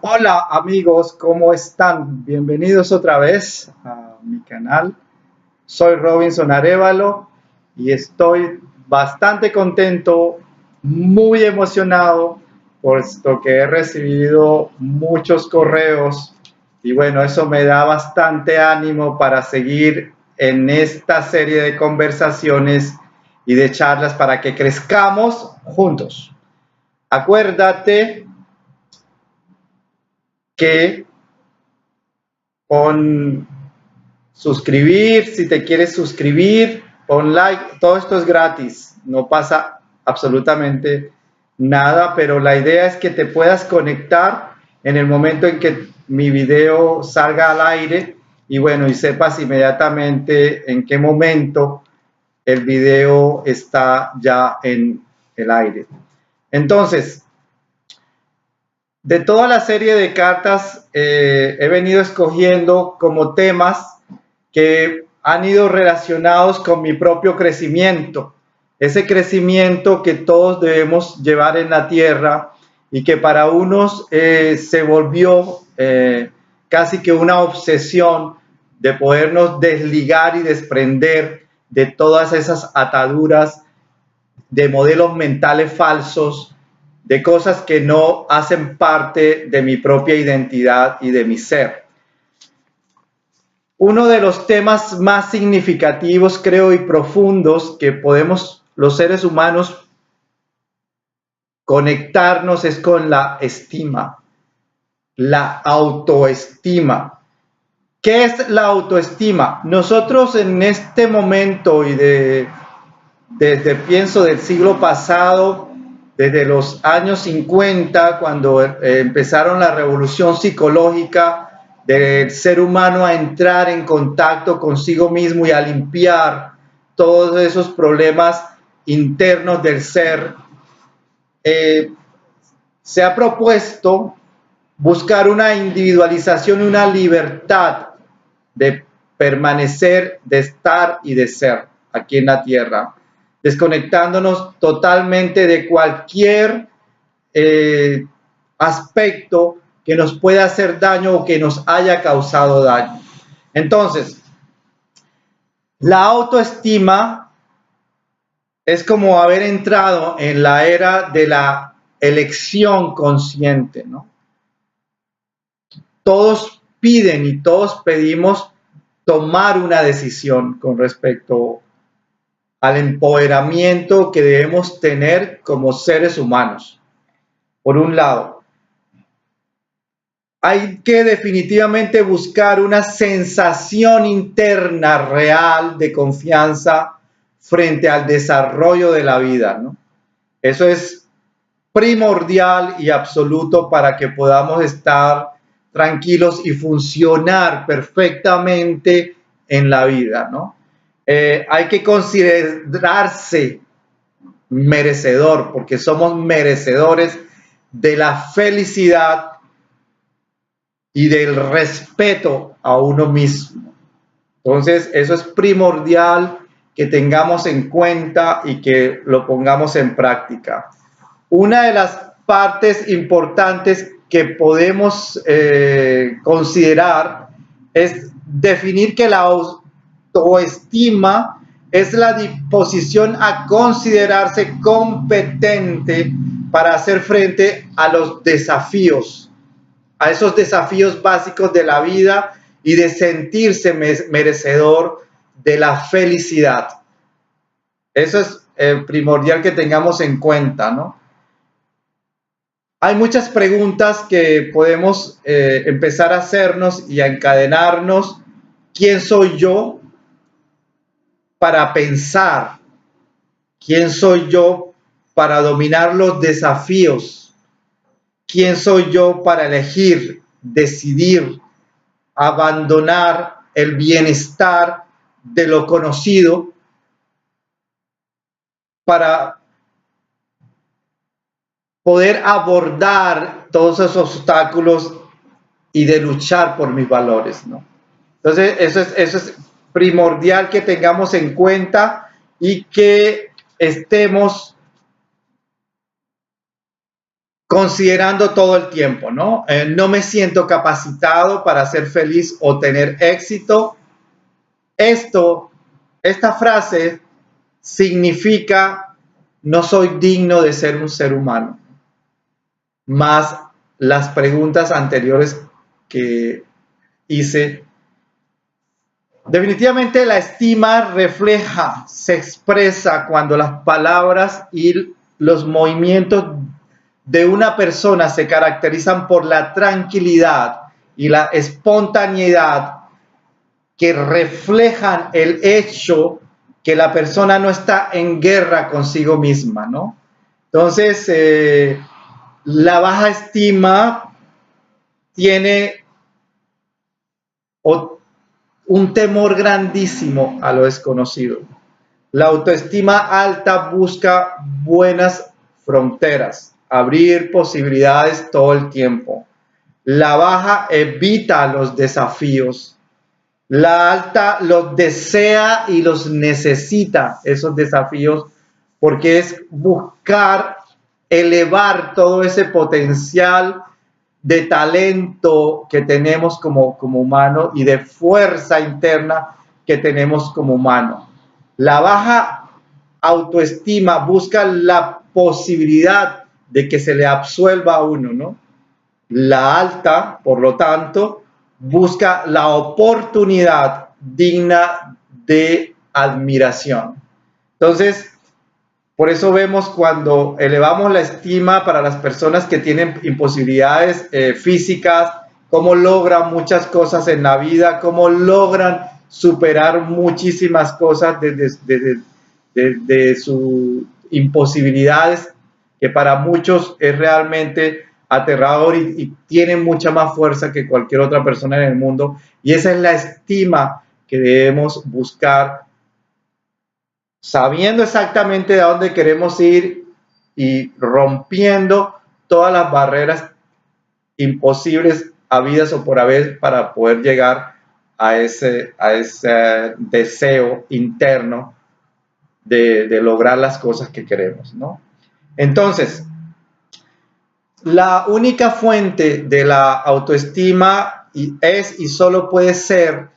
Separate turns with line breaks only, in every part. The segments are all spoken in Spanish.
Hola amigos, ¿cómo están? Bienvenidos otra vez a mi canal. Soy Robinson Arévalo y estoy bastante contento, muy emocionado, puesto que he recibido muchos correos y bueno, eso me da bastante ánimo para seguir en esta serie de conversaciones y de charlas para que crezcamos juntos. Acuérdate que pon suscribir, si te quieres suscribir, pon like, todo esto es gratis, no pasa absolutamente nada, pero la idea es que te puedas conectar en el momento en que mi video salga al aire y bueno, y sepas inmediatamente en qué momento el video está ya en el aire. Entonces, de toda la serie de cartas he venido escogiendo como temas que han ido relacionados con mi propio crecimiento, ese crecimiento que todos debemos llevar en la tierra y que para unos se volvió casi que una obsesión de podernos desligar y desprender de todas esas ataduras, de modelos mentales falsos, de cosas que no hacen parte de mi propia identidad y de mi ser. Uno de los temas más significativos, creo, y profundos que podemos los seres humanos conectarnos es con la estima, la autoestima. ¿Qué es la autoestima? Nosotros en este momento y desde pienso del siglo pasado, desde los años 50, cuando empezaron la revolución psicológica del ser humano a entrar en contacto consigo mismo y a limpiar todos esos problemas internos del ser, eh, se ha propuesto buscar una individualización y una libertad de permanecer, de estar y de ser aquí en la tierra, desconectándonos totalmente de cualquier aspecto que nos pueda hacer daño o que nos haya causado daño. Entonces, la autoestima es como haber entrado en la era de la elección consciente, ¿no? Todos piden y todos pedimos tomar una decisión con respecto al empoderamiento que debemos tener como seres humanos. Por un lado, hay que definitivamente buscar una sensación interna real de confianza frente al desarrollo de la vida, ¿no? Eso es primordial y absoluto para que podamos estar tranquilos y funcionar perfectamente en la vida, ¿no? Hay que considerarse merecedor, porque somos merecedores de la felicidad y del respeto a uno mismo. Entonces, eso es primordial que tengamos en cuenta y que lo pongamos en práctica. Una de las partes importantes que podemos considerar es definir que la autoestima es la disposición a considerarse competente para hacer frente a los desafíos, a esos desafíos básicos de la vida y de sentirse merecedor de la felicidad. Eso es primordial que tengamos en cuenta, ¿no? Hay muchas preguntas que podemos empezar a hacernos y a encadenarnos. ¿Quién soy yo para pensar? ¿Quién soy yo para dominar los desafíos? ¿Quién soy yo para elegir, decidir, abandonar el bienestar de lo conocido para poder abordar todos esos obstáculos y de luchar por mis valores, ¿no? Entonces, eso es primordial que tengamos en cuenta y que estemos considerando todo el tiempo, ¿no? No me siento capacitado para ser feliz o tener éxito. Esta frase significa no soy digno de ser un ser humano. Más las preguntas anteriores que hice. Definitivamente la estima refleja, se expresa cuando las palabras y los movimientos de una persona se caracterizan por la tranquilidad y la espontaneidad que reflejan el hecho que la persona no está en guerra consigo misma, ¿no? Entonces, la baja estima tiene un temor grandísimo a lo desconocido. La autoestima alta busca buenas fronteras, abrir posibilidades todo el tiempo. La baja evita los desafíos. La alta los desea y los necesita, esos desafíos, porque es buscar elevar todo ese potencial de talento que tenemos como humano y de fuerza interna que tenemos como humano. La baja autoestima busca la posibilidad de que se le absuelva a uno, ¿no? La alta, por lo tanto, busca la oportunidad digna de admiración. Entonces, por eso vemos cuando elevamos la estima para las personas que tienen imposibilidades físicas, cómo logran muchas cosas en la vida, cómo logran superar muchísimas cosas desde sus imposibilidades, que para muchos es realmente aterrador y tienen mucha más fuerza que cualquier otra persona en el mundo. Y esa es la estima que debemos buscar, sabiendo exactamente a dónde queremos ir y rompiendo todas las barreras imposibles habidas o por haber para poder llegar a ese deseo interno de lograr las cosas que queremos, ¿no? Entonces, la única fuente de la autoestima es y solo puede ser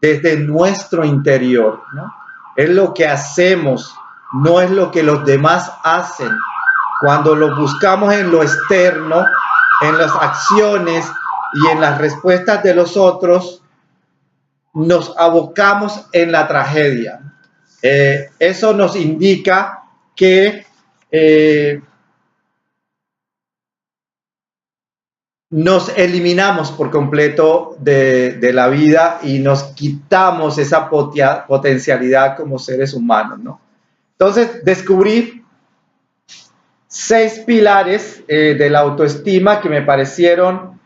desde nuestro interior, ¿no? Es lo que hacemos, no es lo que los demás hacen. Cuando lo buscamos en lo externo, en las acciones y en las respuestas de los otros, nos abocamos en la tragedia. Eso nos indica que nos eliminamos por completo de la vida y nos quitamos esa potencialidad como seres humanos, ¿no? Entonces, descubrí 6 pilares de la autoestima que me parecieron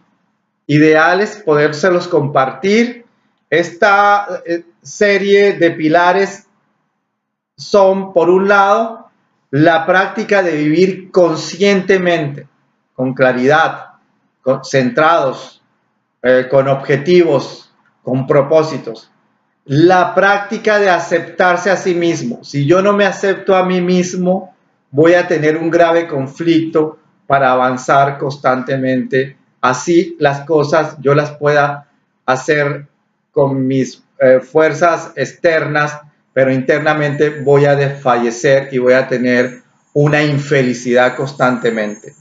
ideales podérselos compartir. Esta serie de pilares son, por un lado, la práctica de vivir conscientemente, con claridad, centrados, con objetivos, con propósitos. La práctica de aceptarse a sí mismo. Si yo no me acepto a mí mismo, voy a tener un grave conflicto para avanzar constantemente. Así las cosas yo las pueda hacer con mis fuerzas externas, pero internamente voy a desfallecer y voy a tener una infelicidad constantemente.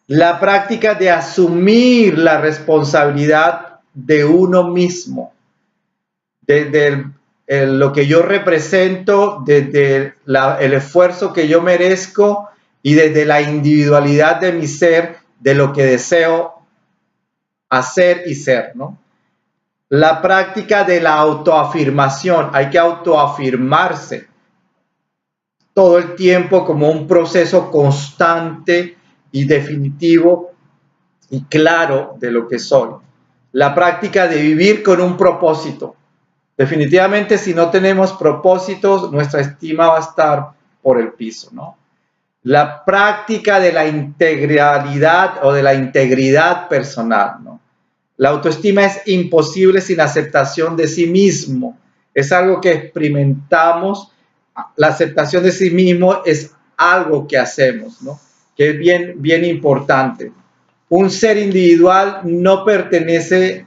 La práctica de asumir la responsabilidad de uno mismo, desde lo que yo represento, desde el esfuerzo que yo merezco y desde la individualidad de mi ser, de lo que deseo hacer y ser, ¿no? La práctica de la autoafirmación, hay que autoafirmarse todo el tiempo como un proceso constante y definitivo y claro de lo que soy. La práctica de vivir con un propósito. Definitivamente, si no tenemos propósitos, nuestra estima va a estar por el piso, ¿no? La práctica de la integralidad o de la integridad personal, ¿no? La autoestima es imposible sin aceptación de sí mismo. Es algo que experimentamos. La aceptación de sí mismo es algo que hacemos, ¿no? que es bien importante. Un ser individual no pertenece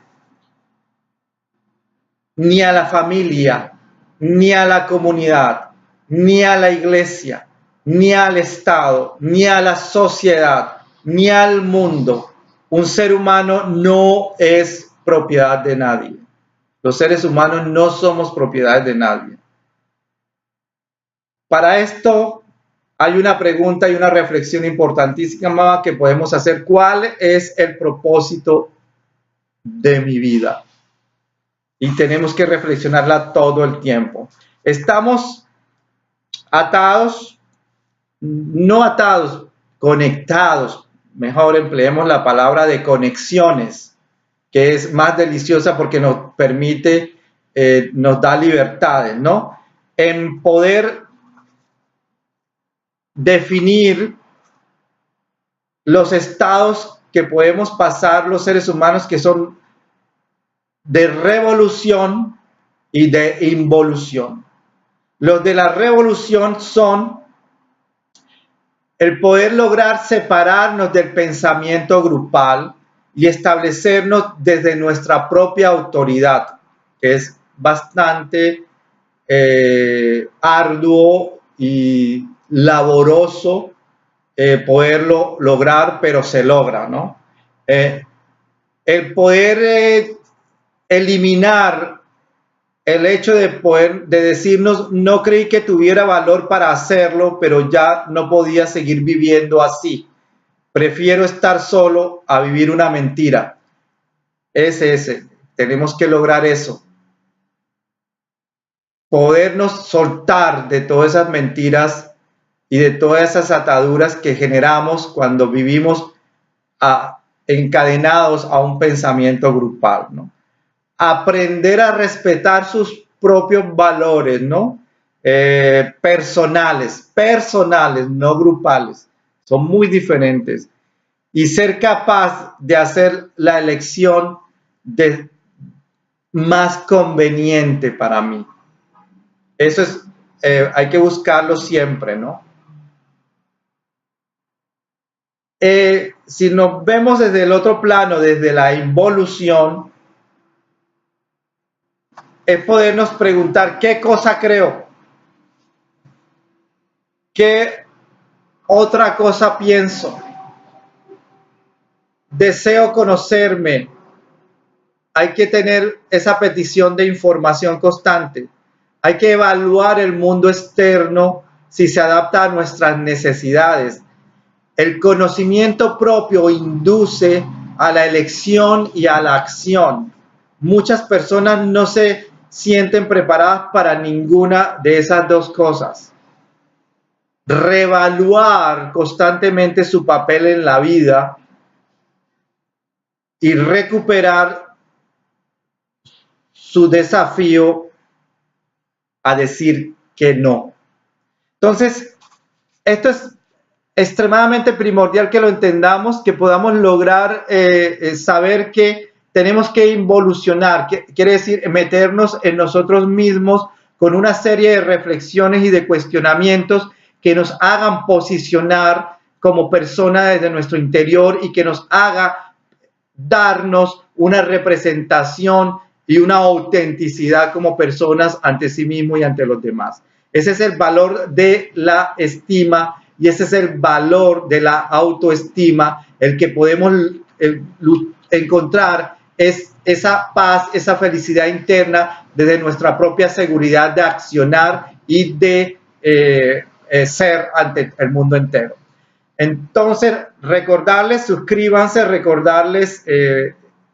ni a la familia, ni a la comunidad, ni a la iglesia, ni al Estado, ni a la sociedad, ni al mundo. Un ser humano no es propiedad de nadie. Los seres humanos no somos propiedad de nadie. Para esto hay una pregunta y una reflexión importantísima que podemos hacer. ¿Cuál es el propósito de mi vida? Y tenemos que reflexionarla todo el tiempo. Estamos atados, no atados, conectados. Mejor empleemos la palabra de conexiones, que es más deliciosa porque nos permite, nos da libertades, ¿no? En poder definir los estados que podemos pasar los seres humanos, que son de revolución y de involución. Los de la revolución son el poder lograr separarnos del pensamiento grupal y establecernos desde nuestra propia autoridad, que es bastante arduo y laboroso poderlo lograr, pero se logra, ¿no? El poder eliminar el hecho de poder, de decirnos, no creí que tuviera valor para hacerlo, pero ya no podía seguir viviendo así. Prefiero estar solo a vivir una mentira. Tenemos que lograr eso. Podernos soltar de todas esas mentiras y de todas esas ataduras que generamos cuando vivimos encadenados a un pensamiento grupal, ¿no? Aprender a respetar sus propios valores, ¿no? Personales, no grupales. Son muy diferentes. Y ser capaz de hacer la elección más conveniente para mí. Eso es, hay que buscarlo siempre, ¿no? Si nos vemos desde el otro plano, desde la involución, es podernos preguntar qué cosa creo, qué otra cosa pienso, deseo conocerme. Hay que tener esa petición de información constante. Hay que evaluar el mundo externo si se adapta a nuestras necesidades. El conocimiento propio induce a la elección y a la acción. Muchas personas no se sienten preparadas para ninguna de esas dos cosas. Reevaluar constantemente su papel en la vida y recuperar su desafío a decir que no. Entonces, esto es extremadamente primordial que lo entendamos, que podamos lograr saber que tenemos que involucionar, que quiere decir meternos en nosotros mismos con una serie de reflexiones y de cuestionamientos que nos hagan posicionar como persona desde nuestro interior y que nos haga darnos una representación y una autenticidad como personas ante sí mismo y ante los demás. Ese es el valor de la estima y ese es el valor de la autoestima, el que podemos encontrar es esa paz, esa felicidad interna desde nuestra propia seguridad de accionar y de ser ante el mundo entero. Entonces, recordarles, suscríbanse, recordarles,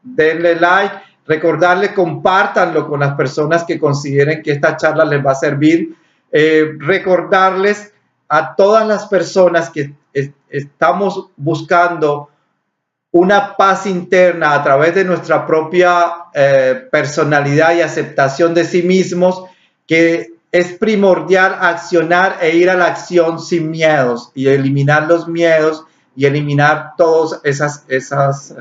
denle like, recordarles, compártanlo con las personas que consideren que esta charla les va a servir, recordarles a todas las personas que estamos buscando una paz interna a través de nuestra propia personalidad y aceptación de sí mismos, que es primordial accionar e ir a la acción sin miedos y eliminar los miedos y eliminar todas esas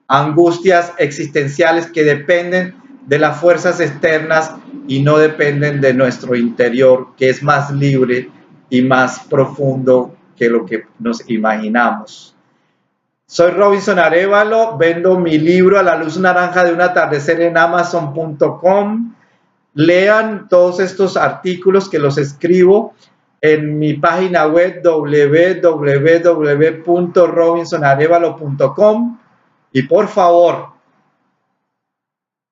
angustias existenciales que dependen de las fuerzas externas y no dependen de nuestro interior, que es más libre y más profundo que lo que nos imaginamos. Soy Robinson Arévalo, vendo mi libro A la luz naranja de un atardecer en Amazon.com. Lean todos estos artículos que los escribo en mi página web www.robinsonarevalo.com y por favor,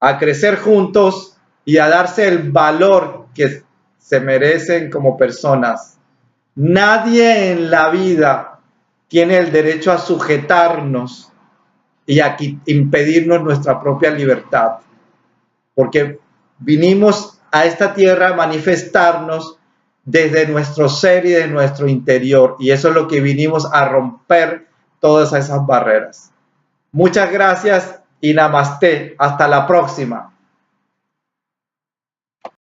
a crecer juntos y a darse el valor que se merecen como personas. Nadie en la vida tiene el derecho a sujetarnos y a impedirnos nuestra propia libertad, porque vinimos a esta tierra a manifestarnos desde nuestro ser y de nuestro interior, y eso es lo que vinimos a romper, todas esas barreras. Muchas gracias y namaste. Hasta la próxima.